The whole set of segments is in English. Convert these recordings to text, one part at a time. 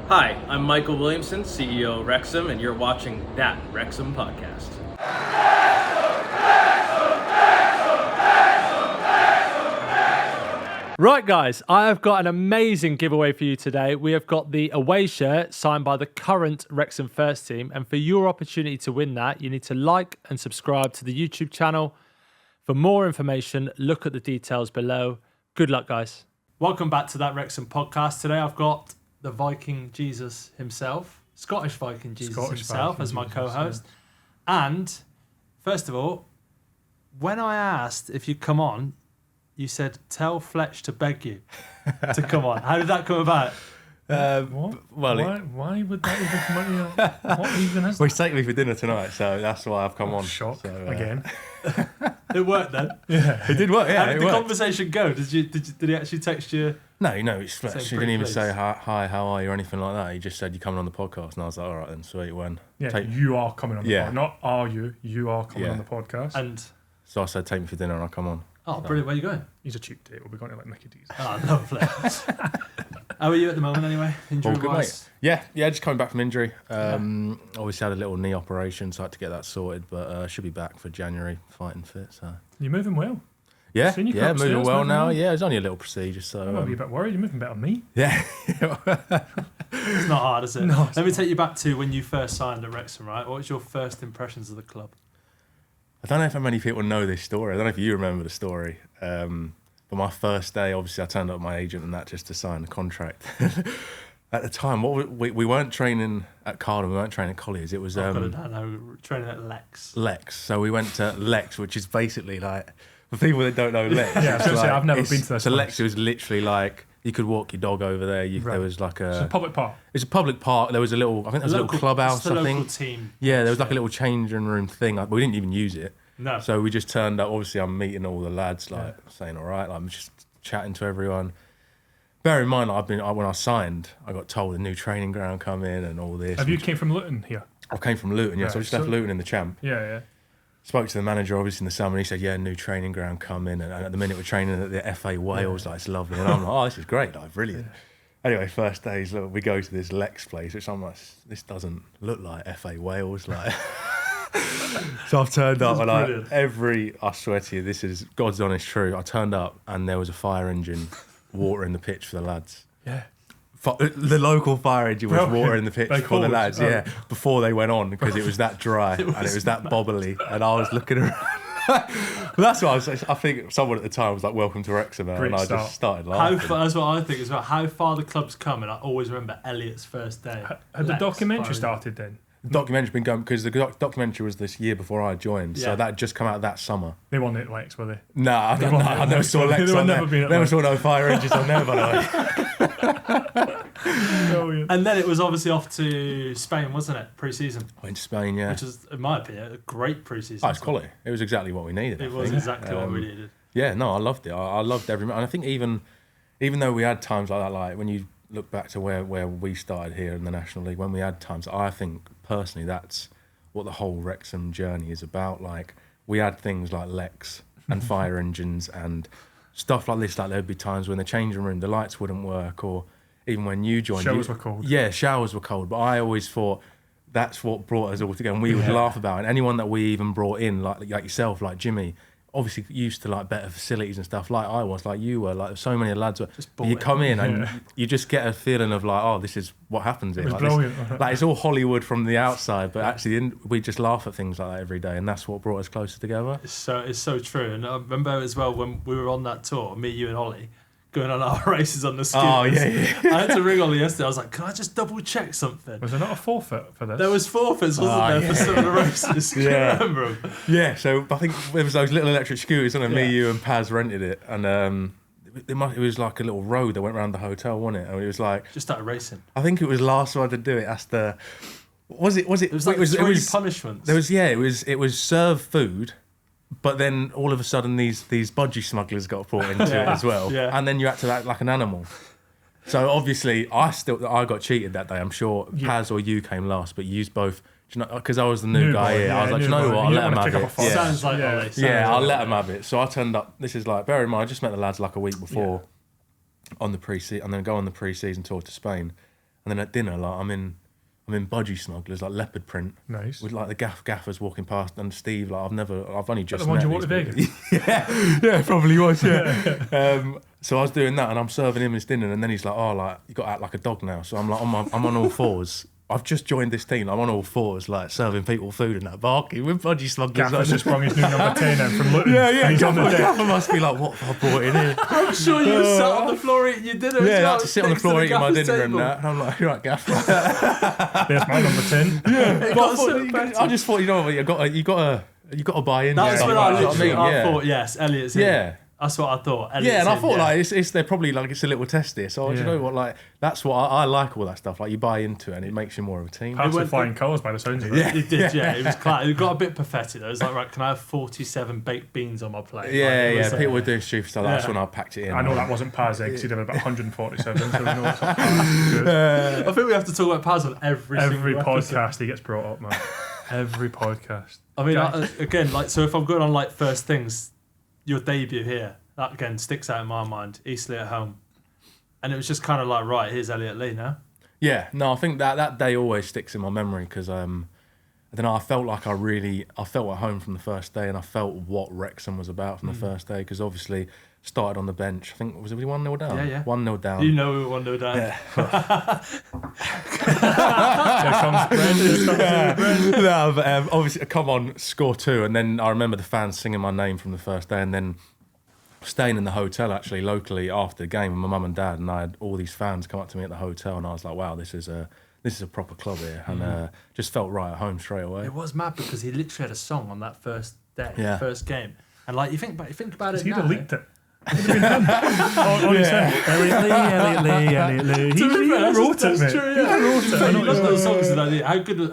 Hi, I'm Michael Williamson, CEO of Wrexham, and you're watching That Wrexham Podcast. Right, guys, I have got an amazing giveaway for you today. We have got the away shirt signed by the current Wrexham first team. And for your opportunity to win that, you need to like and subscribe to the YouTube channel. For more information, look at the details below. Good luck, guys. Welcome back to That Wrexham Podcast. Today I've got the Viking Jesus himself, Scottish Viking Jesus himself as my co-host. Yeah. And first of all, when I asked if you'd come on, you said, tell Fletch to beg you to come on. How did that come about? What? Well, why would that even come on here? What even is that? Well, he's taking me for dinner tonight, so that's why I've come on. Shock, so, again. It worked then? Yeah. It did work, yeah. How did the conversation go? Did he actually text you? No, it's Fletch. He didn't even please. say hi, how are you, or anything like that. He just said, you're coming on the podcast. And I was like, all right then, sweet, when? Yeah, you are coming on the podcast. Not are you, you are coming Yeah. on the podcast. And So I said, take me for dinner and I'll come on. oh, brilliant. Where are you going? He's a cheap date. We'll be going to like Mickey D's. Oh, lovely. How are you at the moment anyway? All Injury good, wise? mate. Yeah, just coming back from injury. Obviously had a little knee operation, so I had to get that sorted, but should be back for January, fighting fit. So You're moving well. yeah, Seen you come moving upstairs, well moving now. well. Yeah, it's only a little procedure, so I'm a bit worried. You're moving better than me. yeah. It's not hard, is it? No, it's Let me take you back to when you first signed at Wrexham, right? What was your first impressions of the club? I don't know if many people know this story. I don't know if you remember the story. But my first day, obviously, I turned up with my agent and that just to sign the contract. At the time, we weren't training at Cardiff, we weren't training at Colliers. It was I've got it down now. We're training at Lex. Lex. So we went to Lex, which is basically like, for people that don't know Lex. Yeah, I was it's gonna say, like- I've never it's- been to this So place. Lex was literally like, you could walk your dog over there. Right. There was like It's a public park. it's a public park. There was a little, I think there was a little clubhouse, It's the I local think. team. Yeah, there was like a little changing room thing. Like, we didn't even use it. No. So we just turned up. Obviously, I'm meeting all the lads, like saying, all right, like, I'm just chatting to everyone. Bear in mind, when I signed, I got told a new training ground come in and all this. Have you came from Luton here? I came from Luton, yeah. So I just left Luton in the Champ. Yeah. Spoke to the manager, obviously, in the summer, and he said, yeah, new training ground come in. And at the minute, we're training at the FA Wales, like, it's lovely. And I'm like, oh, this is great, like, brilliant. Anyway, first days, look, we go to this Lex place, which I'm like, this doesn't look like FA Wales, like. So I've turned up and I swear to you, this is God's honest truth. I turned up and there was a fire engine watering the pitch for the lads. Yeah. The local fire engine was Brilliant. watering the pitch Like for the always. lads, yeah, before they went on because it was that dry and it was that bobbly. And I was looking around. But that's what I think someone at the time was like, welcome to Wrexham, and I just started laughing. That's what I think as well. How far the club's come, and I always remember Elliot's first day. Had the Lex, documentary fire- started then? The documentary's been going because the documentary was this year before I joined, so Yeah. that had just come out that summer. They won it Lex, were they? Nah, I never saw Lex They've on never there. been at Never Lex. saw no fire engines on there, by the way. Brilliant. And then it was obviously off to Spain, wasn't it? Pre-season, Went to Spain, yeah. which is, in my opinion, a great pre-season. Oh, it's quality. It was exactly what we needed. It I was think. exactly what we needed. Yeah, no, I loved it. I loved every minute. And I think even though we had times like that, like when you look back to where we started here in the National League, when we had times, I think personally that's what the whole Wrexham journey is about. Like, we had things like Lex and fire engines and stuff like this. Like, there'd be times when the changing room, the lights wouldn't work, or even when you joined. Showers were cold. Yeah, showers were cold. But I always thought that's what brought us all together. And we would laugh about it. And anyone that we even brought in, like yourself, like Jimmy, obviously used to like better facilities and stuff like I was, like you were, like so many lads were. bought You it. come in and you just get a feeling of like, oh, this is what happens here. It was Like, this- brilliant. like, it's all Hollywood from the outside, but actually we just laugh at things like that every day, and that's what brought us closer together. It's so true. And I remember as well when we were on that tour, me, you, and Ollie, going on our races on the scooters. Oh, yeah. I had to ring Ollie yesterday. I was like, can I just double check something? Was there not a forfeit for this? There was forfeits, wasn't there, for some of the races? Can you remember them? Yeah, so I think there was those little electric scooters, and me, you, and Paz rented it, and it was like a little road that went around the hotel, wasn't it? And it was like, Just started racing. I think it was last one to do it. That's the was it? It was like three punishments. There was it was serve food, but then all of a sudden these budgie smugglers got brought into it as well, and then you had to act like an animal. So obviously I got cheated that day. I'm sure Paz or you came last, but you used both. Because I was the new guy here, I was like, you know what, I'll let him have it. Yeah. Sounds like Ollie. I'll let him have it. So I turned up. This is like, bear in mind, I just met the lads like a week before on the pre-season, and then go on the pre-season tour to Spain. And then at dinner, like I'm in budgie smugglers, like leopard print. Nice. With like the gaffers walking past, and Steve, like I've only just the one met you walked to these Vegas? yeah, probably was, yeah. So I was doing that, and I'm serving him his dinner, and then he's like, "Oh, like you got to act like a dog now." So I'm like, I'm on all fours. I've just joined this team. I'm on all fours, like serving people food and that, barking with budgie smugglers. Gaffer's just sprung his new number 10 in from Luton. Yeah. And he's on the deck. Gaffer must be like, what have I brought in here? I'm sure you were sat on the floor eating your dinner. Yeah, as I well, had to sit on the next to floor eating my gaffer's dinner and table. that. And I'm like, you're right, Gaffer. There's my number 10. It got so better. I just thought, you know what, you got to buy in. That's stuff, when like, I you know what literally mean? thought, yes, Elliot's in. Yeah. That's what I thought. Yeah, Elliot's and I in, thought yeah. like it's they're probably like it's a little test here. So you Yeah. know what, like that's what I like all that stuff. Like you buy into it and it makes you more of a team. Pass the went- flying colours by the sounds of it. It did, yeah. It was class. It got a bit pathetic though. It was like, right, can I have 47 baked beans on my plate? Yeah, Like, it was, People were doing stupid stuff. That's Yeah. when I packed it in. I know that wasn't Paz because he'd have about 147, so we know it's not good. I think we have to talk about Paz on every Every single episode. podcast he gets brought up, man. Every podcast. I mean, Okay. again, like, so if I'm going on like first things, your debut here, that again sticks out in my mind. Eastleigh at home, and it was just kind of like, right, here's Elliot Lee now. Yeah, no, I think that day always sticks in my memory because I don't know. I felt like I felt at home from the first day, and I felt what Wrexham was about from the first day. Because obviously started on the bench. I think was it 1-0 down? Yeah. 1-0 down. You know we were 1-0 down. Yeah. Here comes Brent. No, but obviously, come on, score 2, and then I remember the fans singing my name from the first day, and then staying in the hotel actually locally after the game with my mum and dad, and I had all these fans come up to me at the hotel, and I was like, wow, this is a proper club here, and just felt right at home straight away. It was mad because he literally had a song on that first day, Yeah. first game, and like you think about it He'd now. have leaked it. Would have been him. On his head. Elliot Lee. To be fair, He wrote it, that's mate. true, yeah. He wrote it. I But know you love it's- those songs. Like,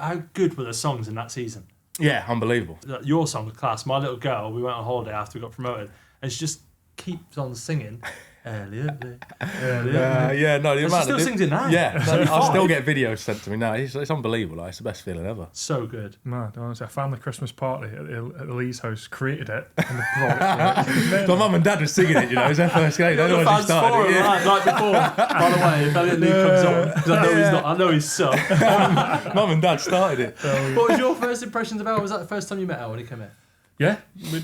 how good were the songs in that season? Yeah, unbelievable. Like, your song was class. My little girl, we went on holiday after we got promoted, and she just keeps on singing. Elliot Lee. Yeah, no, the She amount still of sings it now. Yeah, no, I 35. still get videos sent to me now. It's unbelievable. Like, it's the best feeling ever. So good. Mad, honestly. A family Christmas party at the Lee's house created it and they brought it. My mum and dad were singing it. You know, it was their first game. They're the ones who Fans for started. him, Yeah. right before. By the way, if Elliot Lee comes on, because I know he's not, I know he's sub. Mum and dad started it. What was your first impressions of El? Was that the first time you met El when he came in? Yeah, we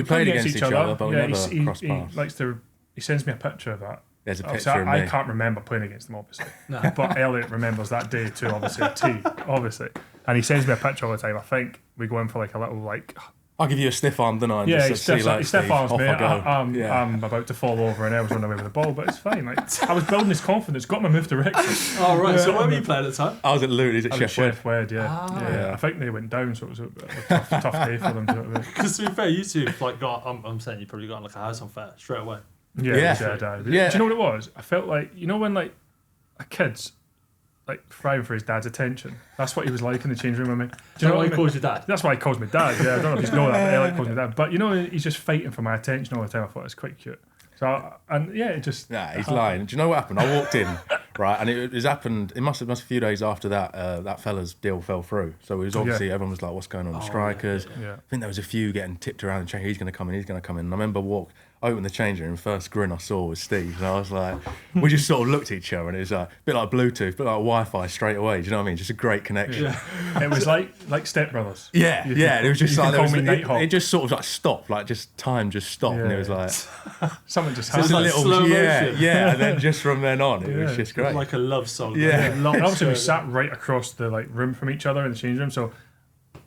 played against each other, but we never crossed he paths. likes to. He sends me a picture of that. There's a Obviously, picture of I me. can't remember playing against him, obviously. No. But Elliot remembers that day too, obviously, obviously. And he sends me a picture all the time. I think we go in for like a little like. I'll give you a stiff arm, don't I? And Yeah, just he see, like, stiff Steve, arms off me. I go. I'm about to fall over and I was running away with the ball, but it's fine. Like I was building his confidence, got my move to Wrexham. Oh, right. So where were you playing at the time? I was at Luton, he's at I was Sheffield. Chef Wed, yeah. Ah. Yeah. I think they went down, so it was a tough day for them. Because to be fair, you two like got. I'm saying you probably got like a house on fire straight away. Yeah, Yeah. yeah. Yeah. Do you know what it was? I felt like when like a kid's like thriving for his dad's attention. That's what he was like in the change room with me. Do you know what what he I mean? calls your dad? That's why he calls me dad. Yeah, I don't know if you know that, but Elliot calls me dad. But he's just fighting for my attention all the time. I thought it was quite cute. So it just Nah, he's lying. Do you know what happened? I walked in, right, and it was happened. It must have been a few days after that. That fella's deal fell through. So it was obviously everyone was like, "What's going on with the strikers?" yeah. I think there was a few getting tipped around and changing. He's going to come in. He's going to come in. And I remember opened the change room. First grin I saw was Steve, and I was like, we just sort of looked at each other, and it was like a bit like Bluetooth, a bit like Wi-Fi straight away. Do you know what I mean? Just a great connection. Yeah. It was like Step Brothers. Yeah, You yeah. can- It was just you like can there call was, me Nighthawk. it just sort of like stopped, like just time just stopped, and it was like Something just just happened. a like little slow yeah, motion. yeah. And then just from then on, it was Yeah. just great. Like a love song. Yeah. Like a love And obviously we story. sat right across the room from each other in the change room. So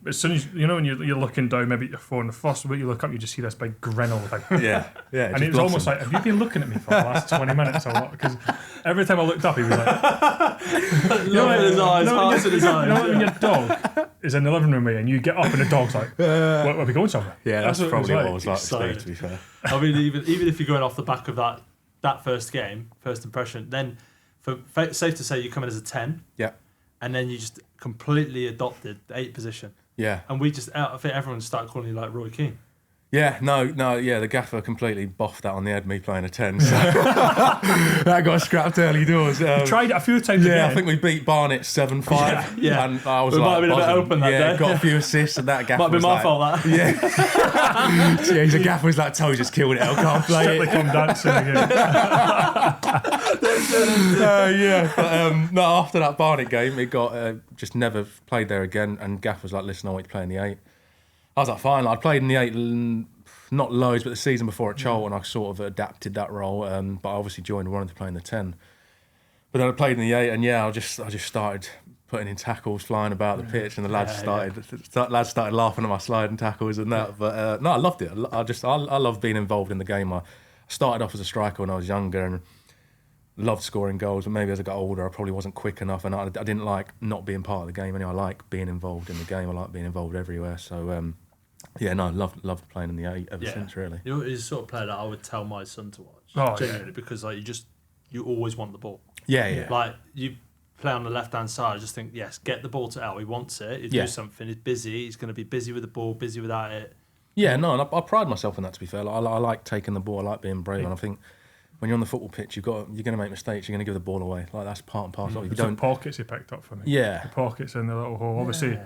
as soon as when you're looking down, maybe at your phone, the first way you look up, you just see this big grin all the time. yeah, yeah. And it was almost like, have you been looking at me for the last 20 minutes or what? Because every time I looked up, he was like, Love in his eyes, hearts in his eyes. you know when your dog is in the living room with you and you get up and the dog's like, where are we going somewhere? yeah, that's what it probably what was it was like to Excited. Steve, to be fair. I mean, even if you're going off the back of that first game, first impression, then safe to say you come in as a 10, Yeah, and then you just completely adopted the 8 position. yeah. And I think everyone started calling you like Roy Keane. Yeah, the gaffer completely boffed that on the head, me playing a 10. So that got scrapped early doors. Tried it a few times Yeah, again. I think we beat Barnet 7-5. Yeah. And I was We might like, have been a bit buzzing. open that day. Got a few assists, and that gaffer Might be was my like, fault, that. Yeah. So, yeah, the gaffer was like, Toe just killed it, I can't play Strictly it. come dancing again. But, no, after that Barnet game, it got just never played there again. And Gaff was like, listen, I want you to play in the 8. I was like, fine. I'd played in the 8, not loads, but the season before at Charlton, I sort of adapted that role. But I obviously joined and wanted to play in the 10. But then I played in the 8, and I just started putting in tackles, flying about the pitch, and the lads started laughing at my sliding tackles and that. But no, I loved it. I love being involved in the game. I started off as a striker when I was younger and loved scoring goals, but maybe as I got older I probably wasn't quick enough, and I didn't like not being part of the game anyway. I like being involved in the game. I like being involved everywhere. So loved playing in the 8 ever since, really. You know, it's the sort of player that I would tell my son to watch. Oh, genuinely, because like you always want the ball. Yeah. Like you play on the left hand side, I just think, yes, get the ball to El. He wants it. He do something. He's busy. He's going to be busy with the ball, busy without it. Yeah, no, and I pride myself in that, to be fair. Like, I like taking the ball. I like being brave, and I think when you're on the football pitch, you're going to make mistakes. You're going to give the ball away. Like, that's part and parcel. If you Some don't, pockets he picked up for me. Yeah. The pockets in the little hole. Obviously,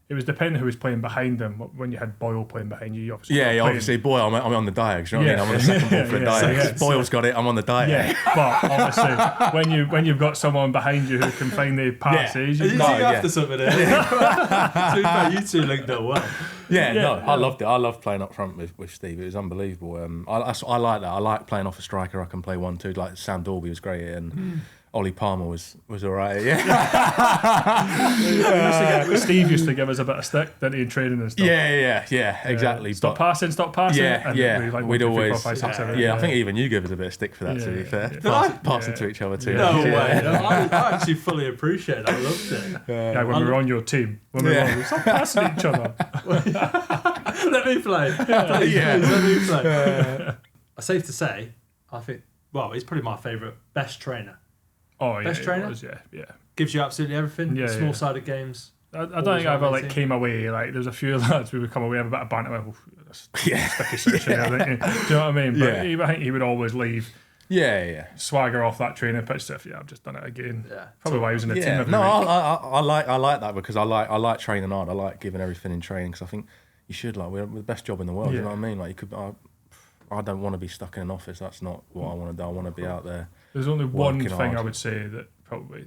it was depending who was playing behind him. When you had Boyle playing behind you, obviously. obviously, I'm on the diags. You know what I mean? I'm on the second ball for the diags. Boyle's got it. I'm on the diag. Yeah, but obviously, when you've got someone behind you who can find the passes, You two after something there. To be fair, you two linked up well. I loved it. I loved playing up front with Steve. It was unbelievable. I like that. I like playing off a striker. I can play 1-2. Like Sam Dalby was great, and Ollie Palmer was all right. Steve used to give us a bit of stick, didn't he, in training and stuff. Yeah, exactly. Stop passing. Yeah. We'd always. I I think even you give us a bit of stick for that. To be fair, passing to each other too. No way. I actually fully appreciate it. I loved it. Yeah, when we were on your team, we stop passing each other. Let me play. Please, let me play. Safe to say, I think, he's probably my favourite, best trainer. Oh, yeah. Best trainer? Yeah. Gives you absolutely everything. Small-sided games. I don't think I ever came away, like, there's a few lads we would come away, have a bit of banter, sticky section, I think. Do you know what I mean? But I think he would always leave. Swagger off that training pitch stuff. I've just done it again. Probably why he was in the team every week. I like that because I like training hard. I like giving everything in training because I think you should. Like, we're the best job in the world. You know what I mean? Like, I don't want to be stuck in an office. That's not what I want to do. I want to be out there. There's only one thing hard. I would say that probably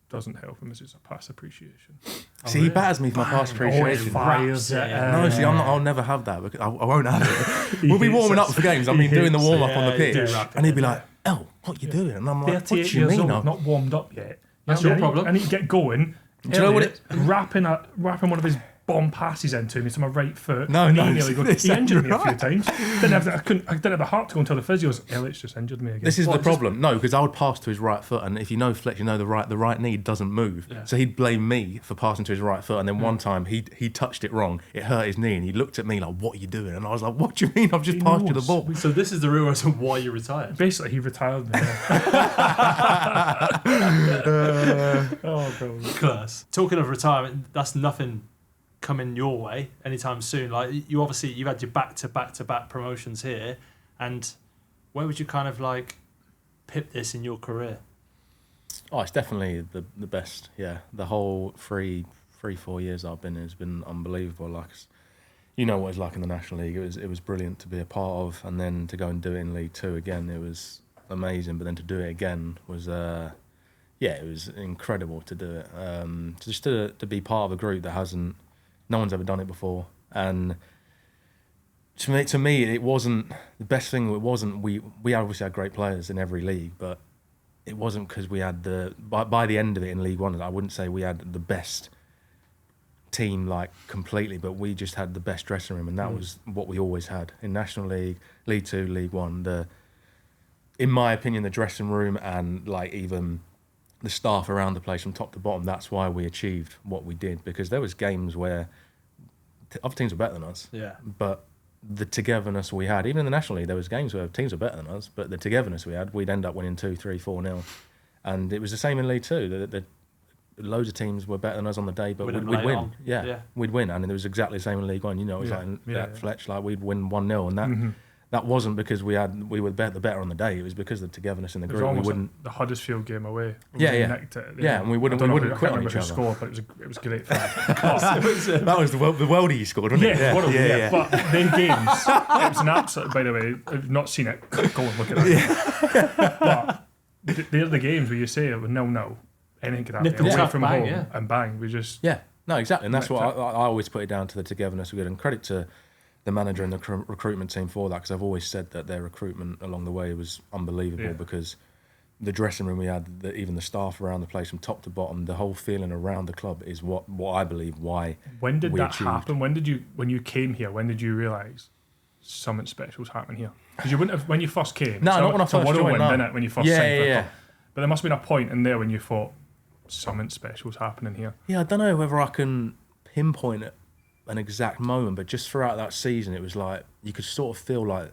doesn't help him is a pass appreciation. See, he batters me for my pass appreciation. I'll never have that because I won't have it. We'll be warming up for games. I mean, doing the warm up on the pitch, and he'd be like, "Oh, what you doing?" And I'm like, "What do you mean? I'm not warmed up yet." That's your problem. I need to get going. Do you know what it? Wrapping one of his bomb passes into me to my right foot. No, he it's injured me a few times. I didn't have the heart to go and tell the physios. Elliot's just injured me again. This is the problem. No, because I would pass to his right foot, and if you know Fletch, you know the right knee doesn't move. Yeah. So he'd blame me for passing to his right foot, and then one time he touched it wrong. It hurt his knee, and he looked at me like, "What are you doing?" And I was like, "What do you mean? I've just passed you the ball." So this is the real reason why you retired. Basically, he retired me. Oh, God. Class. Talking of retirement, that's nothing coming your way anytime soon. Like, you've had your back-to-back promotions here, and where would you kind of like pip this in your career? Oh, it's definitely the best. Yeah, the whole 3-4 years I've been here has been unbelievable. Like, you know what it's like in the National League. It was brilliant to be a part of, and then to go and do it in League Two again, it was amazing. But then to do it again was it was incredible to do it. Just to be part of a group that no one's ever done it before, and to me, it wasn't the best thing. It wasn't we obviously had great players in every league, but it wasn't because we had by the end of it in League One, I wouldn't say we had the best team like completely, but we just had the best dressing room, and that was what we always had in National League, League Two, League One. In my opinion, the dressing room and like even the staff around the place from top to bottom, that's why we achieved what we did, because there was games where other teams were better than us, but the togetherness we had, even in the National League, there was games where teams were better than us, but the togetherness we had, we'd end up winning 2-3-4-0, and it was the same in League Two. loads of teams were better than us on the day, but we'd win. Yeah, we'd win, and it was exactly the same in League One. You know, it was at Fletch, like we'd win 1-0, and that that wasn't because we were the better on the day. It was because of the togetherness in the group. We wouldn't like the Huddersfield game away. And we wouldn't quit on each other. Scored, but it was great fun. That was the worldie you scored, wasn't it? Yeah. But then games, it was an absolute. By the way, if you've not seen it, go and look at it. But they're the games where you say it with 0-0, anything could happen. Away from home and bang, we just no, exactly, and that's what I always put it down to, the togetherness. And credit to the manager and the recruitment team for that, because I've always said that their recruitment along the way was unbelievable, because the dressing room we had, even the staff around the place from top to bottom, the whole feeling around the club is what I believe why. When did that happen? When you came here, when did you realise something special was happening here? Because you wouldn't have when you first came. No, not when I first joined. No. When you first signed for a club. But there must have been a point in there when you thought something special was happening here. Yeah, I don't know whether I can pinpoint an exact moment, but just throughout that season, it was like you could sort of feel like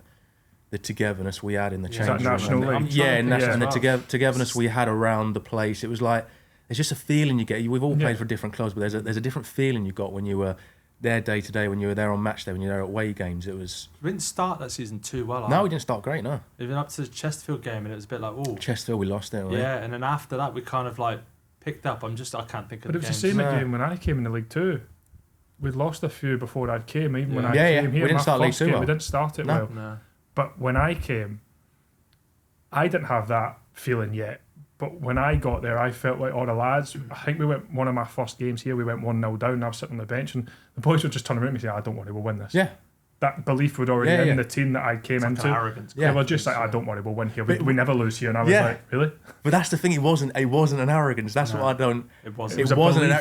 the togetherness we had in the change room. National League? And the togetherness we had around the place. It was like there's just a feeling you get. We've all played for different clubs, but there's a different feeling you got when you were there day to day, when you were there on match day, when you were there at away games. It was. We didn't start that season too well. No, we didn't start great. No, even up to the Chesterfield game, and it was a bit like, oh, Chesterfield, we lost it. Yeah, and then after that, we kind of like picked up. I can't think of. But it was the same again when I came in the league too. We'd lost a few before I came. Even when I came here, we didn't start League 2 well. We didn't start it well. No. But when I came, I didn't have that feeling yet. But when I got there, I felt like all the lads. I think we went one of my first games here. We went 1-0 down. I was sitting on the bench, and the boys would just turn around and say, "I don't worry, we'll win this." Yeah. That belief was already in the team that I came into. Arrogance. They were just like, "I don't worry, we'll win here. We never lose here." And I was like, "Really?" But that's the thing. It wasn't an arrogance. That's what I don't. It wasn't.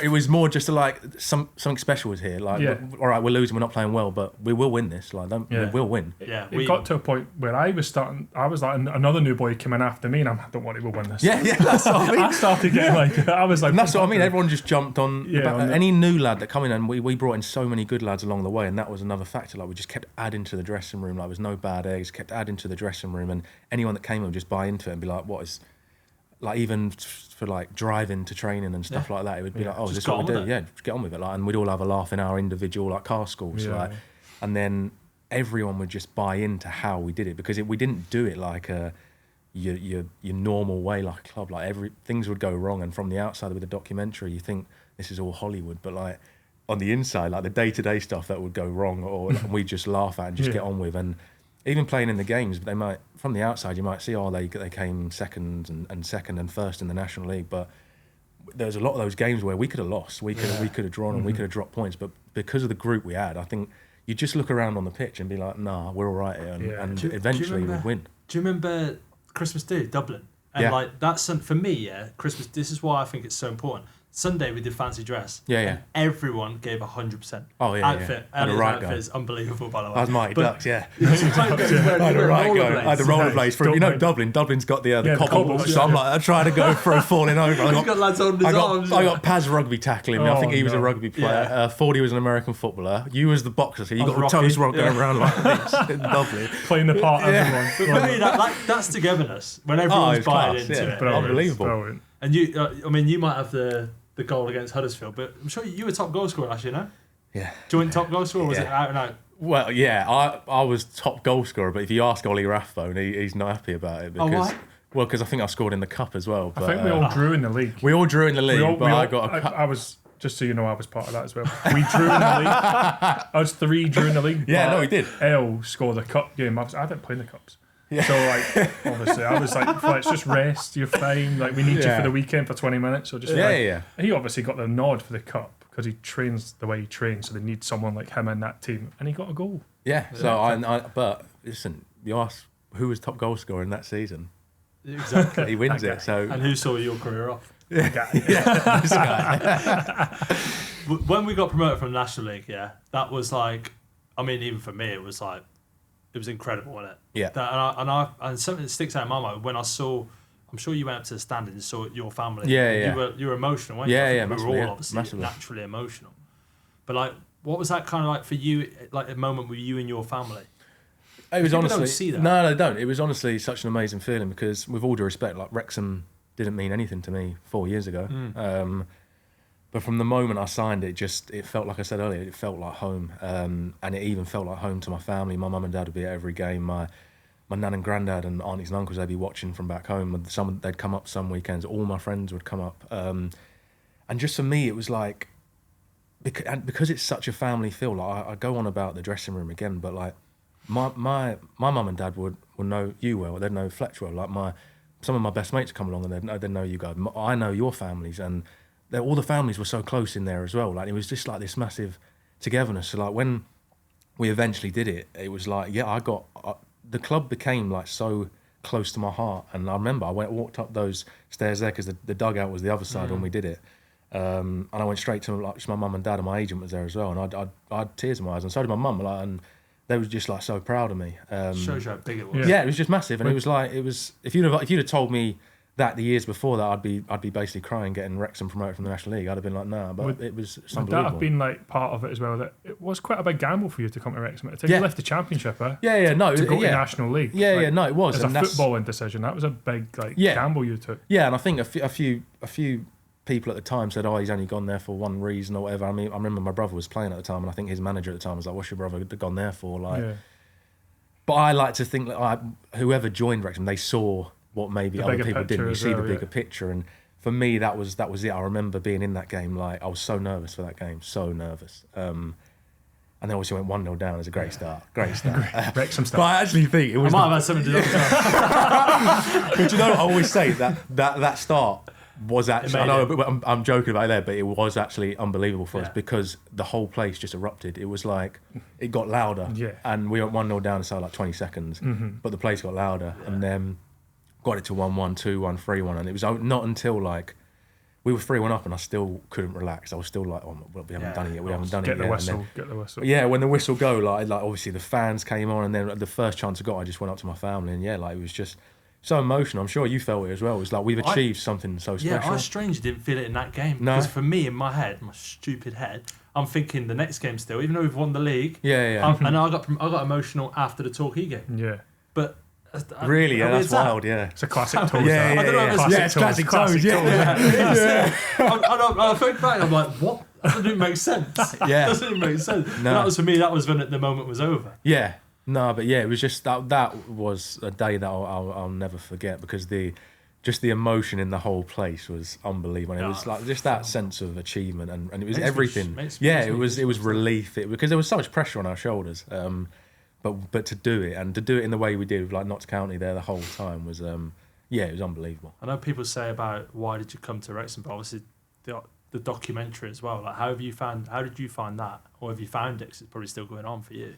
It was more just something special was here. Like, all right, we're losing. We're not playing well, but we will win this. Like, we will win. Yeah. It got to a point where I was like another new boy came in after me, and I'm, "Don't worry, we'll win this." Yeah. That's what I mean. I started getting like, I was like, and that's what I mean. Everyone just jumped on. Any new lad that come in, and we brought in so many good lads along the way, and that was another factor. Like, we just kept adding to the dressing room. Like, there was no bad eggs, kept adding to the dressing room, and anyone that came in would just buy into it and be like, what is, like, even for like driving to training and stuff like that, it would be like, oh, is this what we do? Yeah, just get on with it. Like, and we'd all have a laugh in our individual like car schools, and then everyone would just buy into how we did it, because we didn't do it like your normal way, like a club. Like, things would go wrong, and from the outside with the documentary, you think this is all Hollywood, but like, on the inside, like the day-to-day stuff that would go wrong, or we just laugh at and just get on with. And even playing in the games, they might, from the outside, you might see, they came second and first in the National League, but there's a lot of those games where we could have lost, we could have drawn, and we could have dropped points, but because of the group we had, I think you just look around on the pitch and be like, nah, we're all right here, and eventually we'd win. Do you remember Christmas Day, Dublin? And like, that's for me, Christmas. This is why I think it's so important. Sunday we did fancy dress. And everyone gave 100%. Oh yeah, outfit. And the right outfit is unbelievable, by the way. I was Mighty Ducks, I had the rollerblades for Dublin's got the cobble, so I'm trying to go for a falling over. He's got lads on his arms. I got Paz rugby tackling me. I think he was a rugby player. 40 was an American footballer. You was the boxer, so you got the toes going around like this in Dublin, playing the part. Everyone. But for me, that's togetherness when everyone's buying into it. Unbelievable. And you might have the goal against Huddersfield, but I'm sure you were top goal scorer last year, no? Yeah. Joint top goal scorer, or was it out and out? Well, yeah, I was top goal scorer, but if you ask Ollie Rathbone, he's not happy about it. Because, why? Well, because I think I scored in the cup as well. But, I think we all drew in the league. We all drew in the league, but I got a cup. I was, just so you know, I was part of that as well. We drew in the league. I was 3 drew in the league. Yeah, no, we did. El scored the cup game. I didn't play in the cups. Yeah. So, like, obviously, I was like, Fletch, just rest, you're fine. Like, we need you for the weekend for 20 minutes. So just He obviously got the nod for the cup because he trains the way he trains, so they need someone like him in that team. And he got a goal. Yeah, but listen, you ask who was top goal scorer in that season. Exactly. He wins it. So. And who saw your career off? This guy. When we got promoted from the National League, that was like, I mean, even for me, it was like, it was incredible, wasn't it? Yeah. And something that sticks out in my mind when I saw, I'm sure you went up to the stand and saw your family. Yeah. You were emotional, weren't you? Yeah. We were all obviously naturally emotional. But like, what was that kind of like for you? Like a moment with you and your family. It was honestly. Don't see that. No, they don't. It was honestly such an amazing feeling because, with all due respect, like Wrexham didn't mean anything to me 4 years ago. But from the moment I signed it, it felt, like I said earlier, it felt like home. And it even felt like home to my family. My mum and dad would be at every game. My nan and granddad and aunties and uncles, they'd be watching from back home. They'd come up some weekends. All my friends would come up. And just for me, it was like, because it's such a family feel, like I go on about the dressing room again, but like my mum and dad would know you well. They'd know Fletch well. Like some of my best mates come along and they'd know you guys. I know your families, and all the families were so close in there as well. Like it was just like this massive togetherness. So like when we eventually did it, it was like, the club became like so close to my heart. And I remember I walked up those stairs there because the dugout was the other side when we did it. And I went straight to like my mum and dad, and my agent was there as well. And I had tears in my eyes, and so did my mum. Like, and they were just like so proud of me. Shows you how big it was. Yeah, it was just massive, and it was if you'd have told me that the years before that, I'd be basically crying getting Wrexham promoted from the National League. I'd have been like, nah, but it was unbelievable. Would that have been like part of it as well? That it was quite a big gamble for you to come to Wrexham. You left the Championship, no, to go to National League. No, it was. As a footballing decision, that was a big gamble you took. Yeah, and I think a few people at the time said, "Oh, he's only gone there for one reason or whatever." I mean, I remember my brother was playing at the time, and I think his manager at the time was like, "What's your brother gone there for?" But I like to think that whoever joined Wrexham, they saw what maybe other people didn't. You see the bigger picture, and for me, that was it. I remember being in that game, like I was so nervous for that game, so nervous. And then obviously went 1-0 down. It was a great start. Wrexham start. But I actually think it was. I might have had something to do with that. But you know, I always say that start was actually. I know I'm joking about it there, but it was actually unbelievable for us because the whole place just erupted. It was like it got louder, and we went 1-0 down in like 20 seconds, but the place got louder, and then got it to 1-1, 2-1, 3-1, and it was not until like we were 3-1 up, and I still couldn't relax. I was still like, "Oh, well, we haven't done it yet. We haven't done it yet." Get the whistle. Yeah, when the whistle go, like obviously the fans came on, and then the first chance I got, I just went up to my family, and it was just so emotional. I'm sure you felt it as well. It was like we've achieved something so special. Yeah, I strangely didn't feel it in that game. No. Because for me, in my head, my stupid head, I'm thinking the next game still, even though we've won the league. Yeah. And I got emotional after the Torquay game. Yeah. But really, that's wild. Yeah, it's a classic Toes. Yeah, it's classic Toes. Yeah. I think back, I'm like, what? That doesn't make sense. Yeah, doesn't make sense. No. That was for me. That was when the moment was over. Yeah. No, but it was just that was a day that I'll never forget because the emotion in the whole place was unbelievable. And it was like just that sense of achievement and it was everything. It was relief because there was so much pressure on our shoulders. But to do it in the way we did with like Notts County there the whole time was it was unbelievable. I know people say about why did you come to Wrexham, but obviously the documentary as well. Like how did you find that, or have you found it? 'Cause it's probably still going on for you.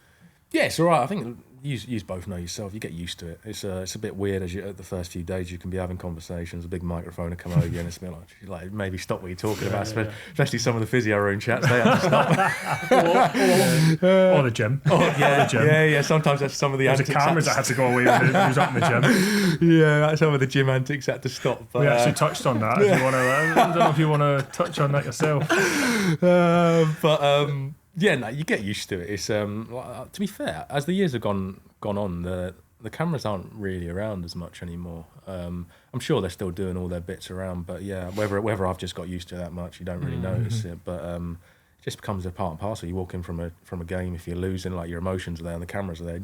Yeah, it's all right. I think you both know yourself. You get used to it. It's a bit weird at the first few days. You can be having conversations, a big microphone will come over you, and it's a bit like maybe stop what you're talking about. Especially some of the physio room chats. They have to stop. or the gym. The gym. Yeah. Sometimes that's some of the antics. There's cameras that had to go away when he was up in the gym. Yeah, some of the gym antics had to stop. But, we actually touched on that. If you want to, I don't know if you want to touch on that yourself. Yeah, no, you get used to it. It's to be fair, as the years have gone on, the cameras aren't really around as much anymore. I'm sure they're still doing all their bits around, but yeah, whether I've just got used to it that much, you don't really notice it. But it just becomes a part and parcel. You walk in from a game, if you're losing, like your emotions are there and the cameras are there. It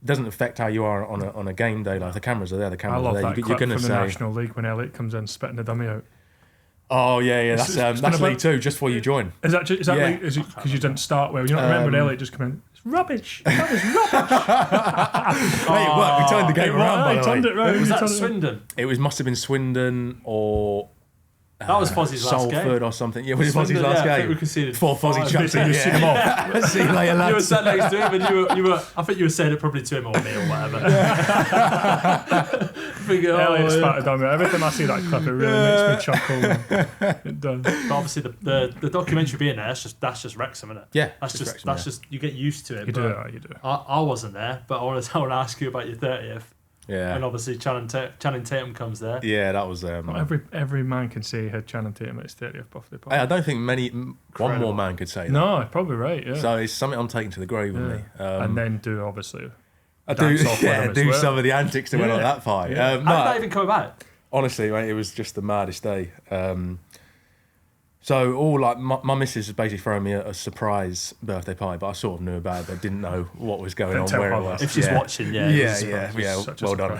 doesn't affect how you are on a game day. Like the cameras are there, the cameras are there. I love that clip from the National League when Elliot comes in spitting the dummy out. Oh yeah, that's League 2, just before you join. Is that because you didn't start well? You don't remember when Elliot just came in? It's rubbish. That was rubbish. Hey, it worked. We turned the game around. He turned it right. Was that Swindon? It must have been Swindon or. That was Fozzie's last game. Salford or something. Yeah, it was Fozzie's last game. I think we conceded before Fozzie chucked it. You've seen them off. See you later, lads. You were sat next to him and you were. I think you were saying it probably to him or me or whatever. Elliot's spattered on me. Every time I see that clip, it really makes me chuckle. It does. But obviously, the documentary being there, that's just Wrexham, isn't it? Yeah, that's just you get used to it. You do. I wasn't there, but I want to ask you about your 30th. Yeah. And obviously Channing Tatum comes there. Yeah, that was. Every man can say he had Channing Tatum at his 30th birthday party. I don't think one more man could say that. No, probably right. Yeah. So it's something I'm taking to the grave with me. And then do obviously. Do some of the antics that went on that party. How did that even come about? Honestly, mate, it was just the maddest day. So all like my missus was basically throwing me a surprise birthday party, but I sort of knew about it, but didn't know what was going on, where it was. If she's watching, yeah. Well done.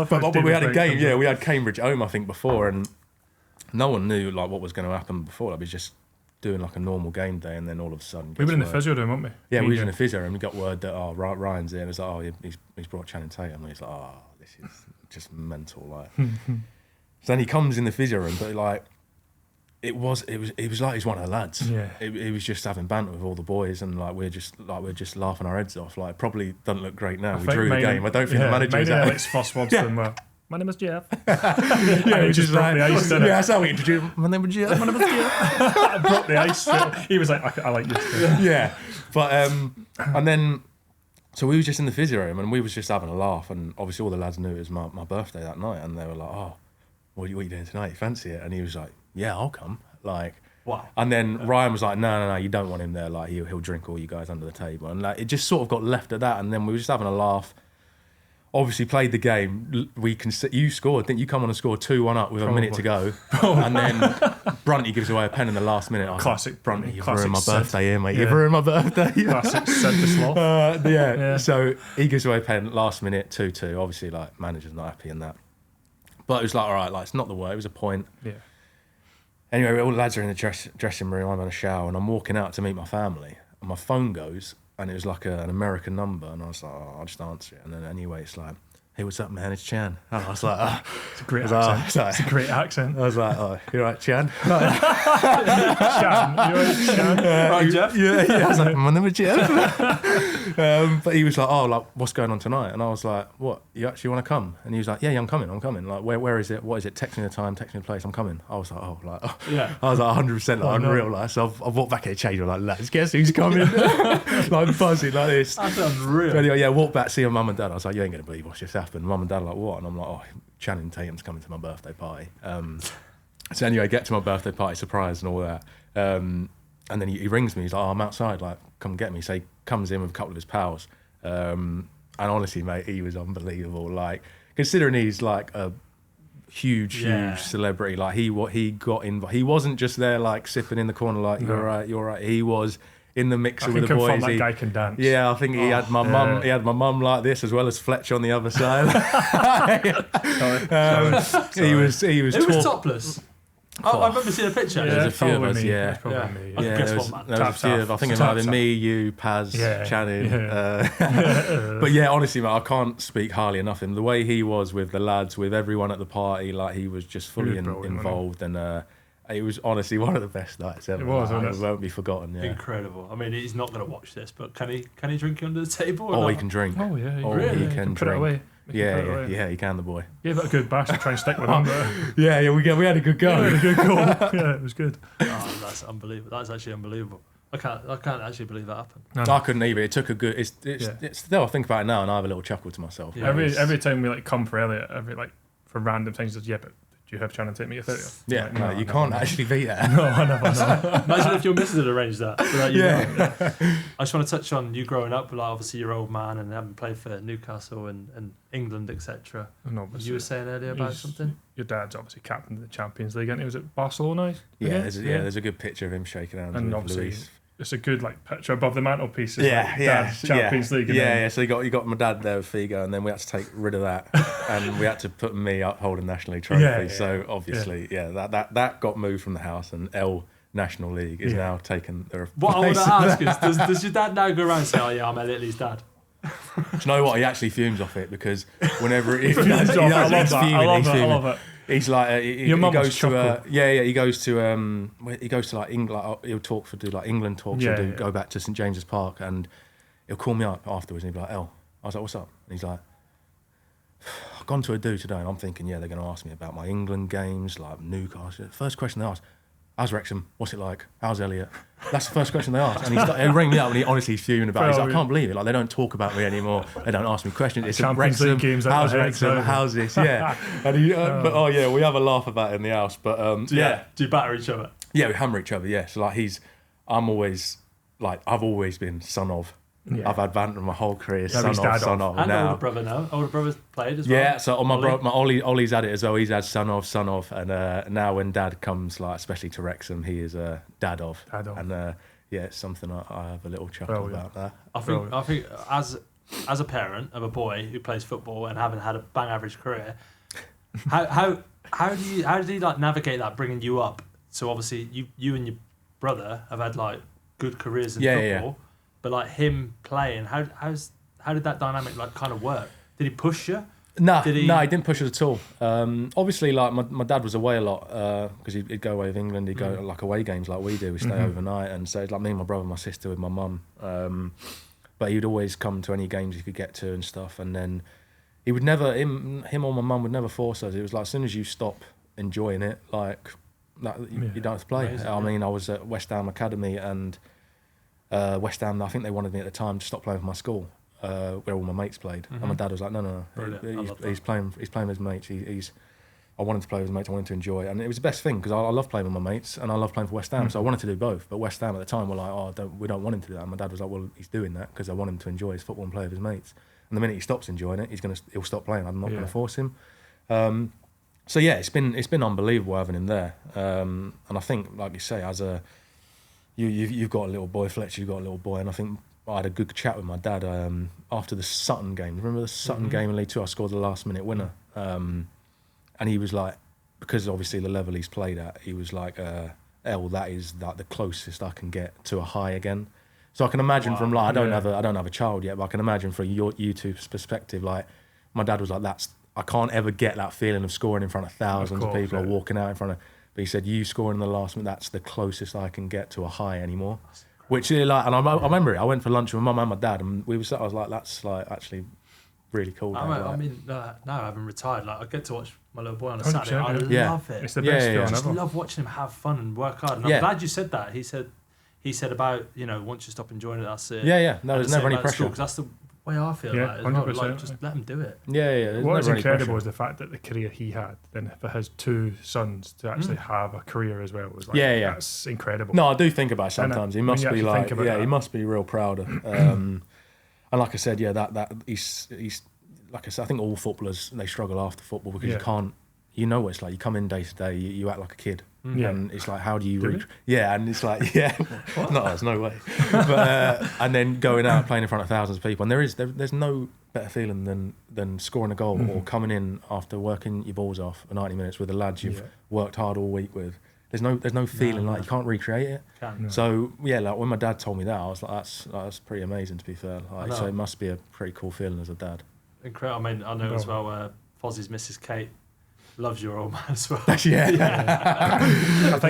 But we had a game. Yeah, we had Cambridge home, I think, before, and no one knew like what was going to happen before. Like, we was just doing like a normal game day, and then all of a sudden we were in the physio room, weren't we? Yeah, we were in the physio room, and we got word that Ryan's there, and it was like, he's brought Channing Tatum, and he's like, this is just mental, like. So then he comes in the physio room, but like it was like he's one of the lads. Yeah, he was just having banter with all the boys, and like we're just laughing our heads off. Like, probably doesn't look great now. We drew the game. I don't think the manager was out. Alex Foss wants them. My name is Jeff. Yeah, which is like, that's how we introduced him. My name is Jeff. Broke the ice. He was like, I like this. Yeah, but and then. So we was just in the physio room, and we was just having a laugh, and obviously all the lads knew it was my birthday that night, and they were like, what are you doing tonight? You fancy it? And he was like, yeah, I'll come. Like, wow. And then Ryan was like, no, you don't want him there. Like, he'll drink all you guys under the table. And like, it just sort of got left at that. And then we were just having a laugh. Obviously played the game. You scored. I think you come on and scored 2-1 up with a minute to go. And then Brunty gives away a pen in the last minute. Classic Brunty, you've ruined my birthday here, mate. You've ruined my birthday. Classic centre sloth. Yeah. So he gives away a pen last minute, 2-2. Obviously, like, manager's not happy in that. But it was like, all right, like, it's not the word. It was a point. Yeah. Anyway, all the lads are in the dressing room. I'm in a shower, and I'm walking out to meet my family. And my phone goes, and it was like an American number. And I was like, I'll just answer it. And then anyway, it's like, hey, what's up, man? It's Chan. And I was like, it's a great accent. It's a great accent. I was like, you all right, Chan? Chan, you all right, Chan? Right, Jeff? Yeah. I was like, my name is Jeff. But he was like, like, what's going on tonight? And I was like, what? You actually want to come? And he was like, yeah, I'm coming. Like, where is it? What is it? Text me the time, text me the place. I'm coming. I was like, yeah. I was like 100% like unreal. Like, so I've walked back here, changed. I'm like, lads, guess who's coming? Like, buzzing like this. That's unreal. But anyway, yeah, walked back, see my mum and dad. I was like, you ain't going to believe what's just happened. Mum and dad are like, what? And I'm like, Channing Tatum's coming to my birthday party. So anyway, get to my birthday party, surprise and all that. And then he rings me. He's like, I'm outside. Like, come get me. So he comes in with a couple of his pals. And honestly, mate, he was unbelievable. Like, considering he's like a huge celebrity, like he got in. He wasn't just there like sipping in the corner, like you're right. He was in the mixer with the boys. That guy can dance. Yeah, I think he had my mum. He had my mum like this, as well as Fletch on the other side. He was topless. I remember seeing a picture. There's a few of us. There was a few of. I think it might have been me, you, Paz, Channing. But yeah, honestly, mate, I can't speak highly enough of him. The way he was with the lads, with everyone at the party, like he was just fully involved, and it was honestly one of the best nights ever. It was, it won't be forgotten. Yeah. Incredible. I mean, he's not going to watch this, but can he drink under the table? He can drink. Oh yeah, he can put it away. Yeah, he can, the boy. Gave it a good bash to try and stick with him. Yeah, we had a good go. Yeah, we had a good goal. Yeah, it was good. Oh, that's unbelievable. That's actually unbelievable. I can't actually believe that happened. No. I couldn't either. It took a good. It's still, I think about it now, and I have a little chuckle to myself. Yeah, every time we like come for Elliot, for random things, but do you have Channing Tatum at your 30th? Yeah, like, no, you can't actually beat that. No, I never. Imagine if your missus had arranged that. I just want to touch on you growing up, like obviously you're old man and having played for Newcastle and England, etc. You were saying earlier about something? Your dad's obviously captain of the Champions League, and he was at Barcelona. There's a good picture of him shaking hands with obviously Luis. It's a good picture above the mantelpiece. Champions League. So you got my dad there with Figo, and then we had to take rid of that, and we had to put me up holding National League trophy. So obviously, that got moved from the house, and National League is now taken. What I want to ask is, does your dad now go around and say, I'm Elliot Lee's dad? Do you know what? He actually fumes off it, because whenever he I love it. He's like he goes to he goes to like England. Like, he'll talk England talks. Go back to St James's Park, and he'll call me up afterwards and he'll be like, "El," I was like, "What's up?" And he's like, "I've gone to a do today," and I'm thinking, they're going to ask me about my England games, like Newcastle. First question they asked, "How's Wrexham? What's it like? How's Elliot?" That's the first question they asked. And he'll ring me up, and he's fuming about it. He's like, "I can't believe it. Like, they don't talk about me anymore. They don't ask me questions. It's Wrexham. How's Wrexham? How's this?" Yeah. And we have a laugh about it in the house. But do you batter each other? Yeah, we hammer each other. Yeah. So like I've always been son of Yeah. I've had banter my whole career, son off. And now. older brother now. Older brother's played as well. Yeah, so my Ollie's had it as well. He's had son of. And now when dad comes, like especially to Wrexham, he is dad of. And yeah, it's something I have a little chuckle about that. I think as a parent of a boy who plays football and having had a bang average career, how did he like navigate that, bringing you up? So obviously you and your brother have had like good careers in football. Yeah. But like him playing, how did that dynamic like kind of work? Did he push you? No, he didn't push us at all. Obviously, like my dad was away a lot because he'd go away with England. He'd go like away games like we do. We stay overnight, and so it's like me and my brother, and my sister with my mum. But he'd always come to any games he could get to and stuff. And then he would never him or my mum would never force us. It was like as soon as you stop enjoying it, like you don't have to play. Amazing, I mean, I was at West Ham Academy and. West Ham, I think they wanted me at the time to stop playing for my school, where all my mates played. And my dad was like, no. He's playing with his mates. I wanted to play with his mates. I wanted to enjoy it, and it was the best thing because I love playing with my mates and I love playing for West Ham. So I wanted to do both. But West Ham at the time were like, we don't want him to do that. And my dad was like, well, he's doing that because I want him to enjoy his football and play with his mates. And the minute he stops enjoying it, he'll stop playing. I'm not going to force him. So yeah, it's been unbelievable having him there. And I think, like you say, as a You've got a little boy, Fletch, you've got a little boy, and I think I had a good chat with my dad after the Sutton game. Remember the Sutton game in League 2? I scored the last minute winner. And he was like, because obviously the level he's played at, he was like, that is like the closest I can get to a high again. So I can imagine from like, I don't have a child yet, but I can imagine from your YouTube's perspective, like my dad was like, I can't ever get that feeling of scoring in front of thousands of people or walking out in front of. But he said, you scoring in the last minute, that's the closest I can get to a high anymore. Which, like, and I remember it. I went for lunch with my mum and my dad, and I was like, that's like actually really cool. I mean, now having retired, like I get to watch my little boy on a Saturday. I love it. It's the best feeling ever. I just love watching him have fun and work hard. And I'm glad you said that. He said about, once you stop enjoying it, that's it. Yeah. No, there's never any pressure. Because that's the way I feel about it. 100%. Like, just let him do it. Yeah. What was incredible is the fact that the career he had, then for his two sons to actually have a career as well, was like, that's incredible. No, I do think about it sometimes. He must be like, he must be real proud of. And like I said, that he's like I said, I think all footballers, they struggle after football because you can't, what it's like. You come in day to day, you act like a kid. And it's like, how do you and it's like, no, there's no way. But and then going out playing in front of thousands of people, and there's no better feeling than scoring a goal or coming in after working your balls off for 90 minutes with the lads you've worked hard all week with. There's no feeling like you can't recreate it. So like when my dad told me that, I was like, that's pretty amazing, to be fair. Like, so it must be a pretty cool feeling as a dad. Incredible. I mean, I know as well. Fozzie's Mrs. Kate loves your old man as well. I think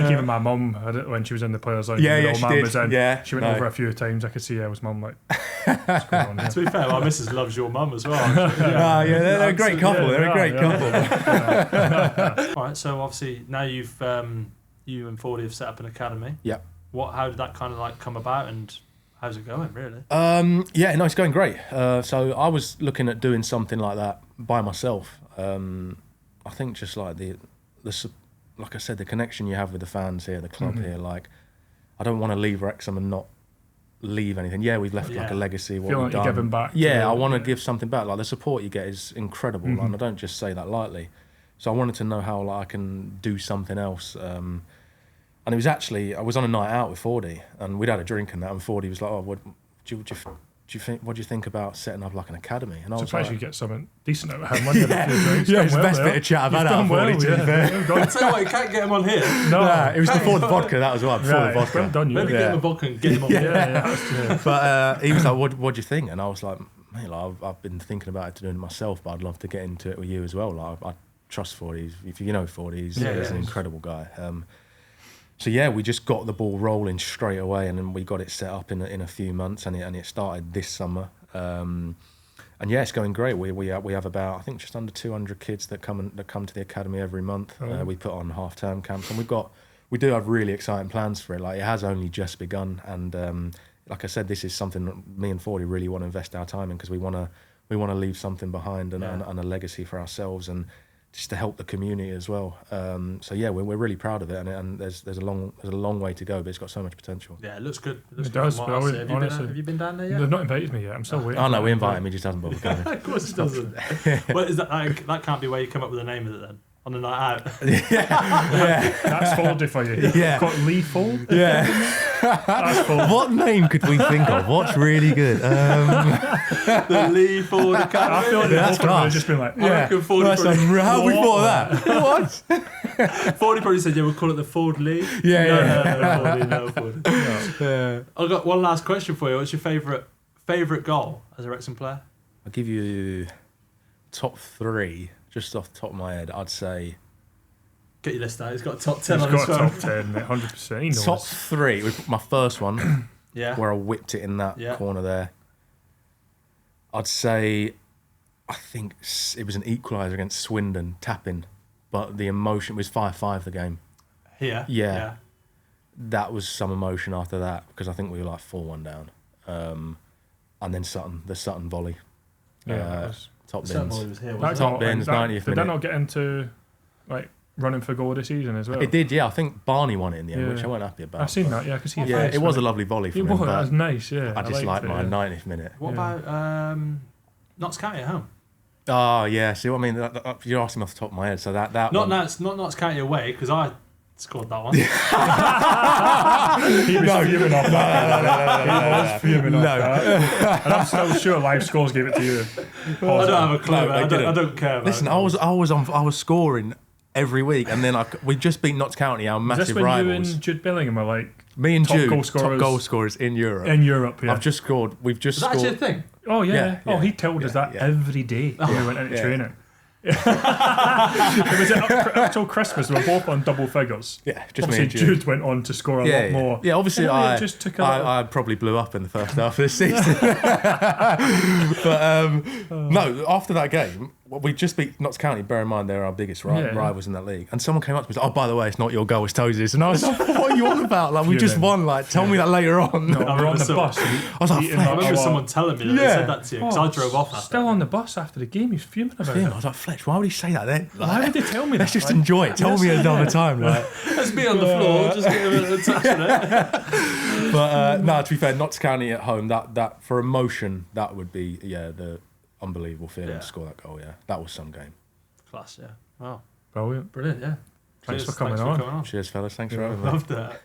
even my mum, when she was in the players' lounge, the old man was in. She went over a few times. I could see his mum like. What's going on here? To be fair, my missus loves your mum as well. They're a great couple. They're a great couple. All right, so obviously now you and Fordy have set up an academy. Yep. How did that kind of like come about, and how's it going, really? It's going great. So I was looking at doing something like that by myself. I think just like the like I said, the connection you have with the fans here, the club here. Like, I don't want to leave Wrexham and not leave anything. Yeah, we've left like a legacy. What feel we've like you're giving back. Yeah, I want to give something back. Like the support you get is incredible. Like, I don't just say that lightly. So I wanted to know how I can do something else. And it was actually, I was on a night out with Fordy, and we'd had a drink and that, and Fordy was like, what do you think about setting up like an academy? And I was surprised like, you get something decent out of him. It's the best bit of chat I've had out of Fordy, to be fair. I'll tell you what, you can't get him on here. No, it was before the vodka, that was right, before the vodka. Well done, Maybe get him a vodka and get him on here. But he was like, what do you think? And I was like, mate, I've been thinking about doing it myself, but I'd love to get into it with you as well. Like, I trust Fordy. If you know Fordy, he's an incredible guy. So we just got the ball rolling straight away, and then we got it set up in a few months, and it started this summer. And it's going great. We have about, I think, just under 200 kids that come to the academy every month. We put on half-term camps, and we do have really exciting plans for it. Like, it has only just begun, and like I said, this is something that me and Fordy really want to invest our time in, because we want to leave something behind and a legacy for ourselves. And just to help the community as well. So yeah, we're really proud of it, and there's a long way to go, but it's got so much potential. Yeah, it looks good. It does. Have you been down there yet? They've not invited me yet. I'm still waiting. Oh no, we invited him. He just hasn't bothered coming. Of course it doesn't. Well, is that can't be where you come up with the name of it then? On the night out. Yeah. That's Foldy for you. Yeah. Got Lee Fold? Yeah. That's Fold. What name could we think of? What's really good? The Lee Ford Academy. I feel like That's they've class. just been like, I reckon Fordy probably, How have we thought of that? What? Fordy probably said, yeah, we'll call it the Ford Lee. No, Ford. No. I've got one last question for you. What's your favourite goal as a Wrexham player? I'll give you top 3, just off the top of my head. I'd say... Get your list out. He's got a top 10 he's on his got phone. a top 10, mate, 100%. He knows. Top 3, my first one, Yeah. where I whipped it in that corner there. I'd say, I think it was an equaliser against Swindon, tapping, but the emotion was 5-5 the game. Here? Yeah. That was some emotion after that, because I think we were like 4-1 down. And then the Sutton volley. Yeah, top Sutton bins. volley was here, Top wasn't it? bins, 90th minute. Did that not get into like running for goal this season as well? It did, yeah. I think Barney won it in the end, Yeah. which I wasn't happy about. I've seen that, yeah. Cause he Yeah, it was a lovely volley from him. That was nice, yeah. I just liked my 90th minute. What about Notts County at home? Oh, yeah. See what I mean? You're asking off the top of my head. So that Not one, Notts County away, because I scored that one. He was fuming off that. He was fuming off that. And I'm still sure live scores gave it to you. I don't have a clue. No, I don't care about Listen, it. I was scoring every week, and then we just beat Notts County, our Is massive this when rivals. you and Jude Bellingham are like Me and top Jude, goal top goal scorers in Europe. in Europe? Yeah. I've just scored. We've just Is that scored. actually a thing? Oh yeah. Yeah, Oh, yeah, he told us that yeah. every day when we went into Yeah. training. It was up till Christmas. We were both on double figures. Yeah, just Obviously, me and Jude. Jude went on to score a Yeah, lot yeah. more. Yeah, obviously, Anyway, I it just took a little- I probably blew up in the first half of the season. But no, after that game, we just beat Notts County. Bear in mind, they're our biggest rivals in that league. And someone came up to me and said, "Oh, by the way, it's not your goal, it's Toz's." And I was like, "What are you on about? Like, we just won. Like, tell me that later on." No, we're on the so- bus. I was like, eating "Fletch." I remember someone telling me that they Yeah. said that to you, because I drove off after. Still on the bus after the game. He's fuming about I it. was like, "Fletch, why would he say that then? Like, Why would they tell me that? let's just Like, enjoy it. Tell me another time." Like. Let's be on the floor, just give it a touch on it. But no, to be fair, Notts County at home, that for emotion, that would be the unbelievable feeling to score that goal. Yeah, that was some game. Class, yeah. Wow. Brilliant. Brilliant, yeah. Thanks Cheers, for coming on. Cheers, fellas. Thanks for having me. Loved that.